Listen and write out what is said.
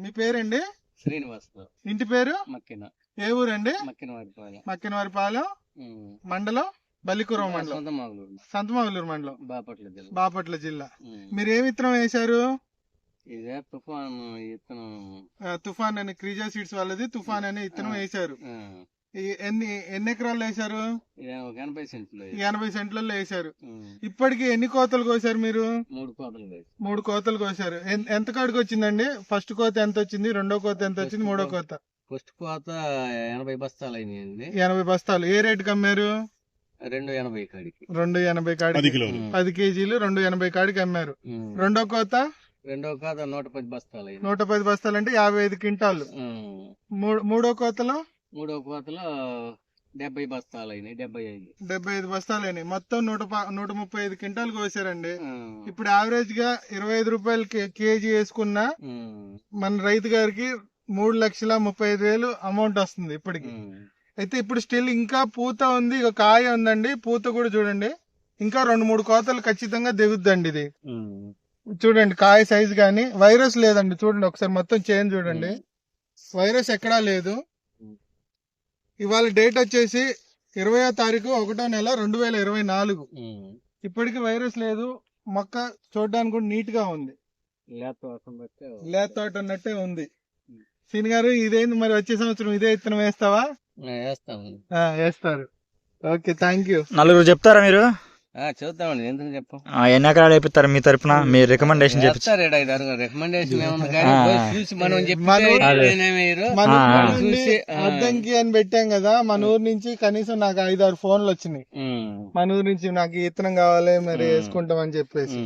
మీ పేరండి? శ్రీనివాస్. ఇంటి పేరు? మక్కిన. ఏ ఊరండి? మక్కినవారిపాలెం. మక్కినవారిపాలెం మండలం, బల్లికురం మండలం, సంతమాగులూరు మండలం, బాపట్ల జిల్లా. మీరు ఏ విత్తనం వేశారు? ఇదే తుఫాన్ విత్తనం. తుఫాన్ అని క్రీజా సీడ్స్ వాళ్ళది తుఫాన్ అనే విత్తనం వేశారు. ఎన్ని ఎకరాల్లో వేశారు? 80 సెంట్లు. 80 సెంట్లలో వేశారు. ఇప్పటికి ఎన్ని కోతలు కోసారు మీరు? 3 కోతలు కోసారు. ఎంత కాడికి వచ్చిందండి? ఫస్ట్ కోత ఎంత వచ్చింది? రెండో కోత ఎంత వచ్చింది? మూడో కోత? ఫస్ట్ కోత 80 బస్తాలు అయినాయండి. 80 బస్తాలు. ఏ రేటుకి అమ్మారు? 280 కాడికి. 280 కాడికి 10 కేజీలు 280 కాడికి అమ్మారు. రెండో కోత 110 బస్తాలు. 110 బస్తాలు అంటే 55 క్వింటాలు. మూడో కోతలో 70 బస్తాలు అయినాయి. 75 బస్తాలు అయినాయి. మొత్తం 135 క్వింటాలు కోసారండి. ఇప్పుడు యావరేజ్ గా 25 రూపాయలు కేజీ వేసుకున్నా మన రైతు గారికి 3,35,000 అమౌంట్ వస్తుంది ఇప్పటికి. అయితే ఇప్పుడు స్టిల్ ఇంకా పూత ఉంది, ఇక కాయ ఉందండి. పూత కూడా చూడండి, ఇంకా 2-3 కోతలు ఖచ్చితంగా దిగుద్దండి. ఇది చూడండి, కాయ సైజ్ గానీ వైరస్ లేదండి. చూడండి ఒకసారి మొత్తం చేంజ్ చూడండి, వైరస్ ఎక్కడా లేదు. ఇవాళ డేట్ వచ్చేసి 20వ తారీఖు 1వ నెల 2024. ఇప్పటికి వైరస్ లేదు. మొక్క చూడడానికి కూడా నీట్ గా ఉంది, లేత తోట ఉన్నట్టే ఉంది. సీని గారు, ఇదేంది మరి వచ్చే సంవత్సరం ఇదే విత్తనం వేస్తావా? వేస్తారు. Okay, thank you. నలుగురు చెప్తారా మీరు? చూద్దామండి, ఎందుకు చెప్పం. ఎన్ని ఎకరాలు వేపిస్తారు మీ తరపున? మీ రికమెండేషన్ చెప్తారు. రికమెండేషన్ చూసి మనం అద్దంకి అని పెట్టాం కదా, మన ఊరు నుంచి కనీసం నాకు 5-6 ఫోన్లు వచ్చినాయి. మన ఊరు నుంచి నాకు ఈ విత్తనం కావాలి మరి వేసుకుంటాం అని చెప్పేసి.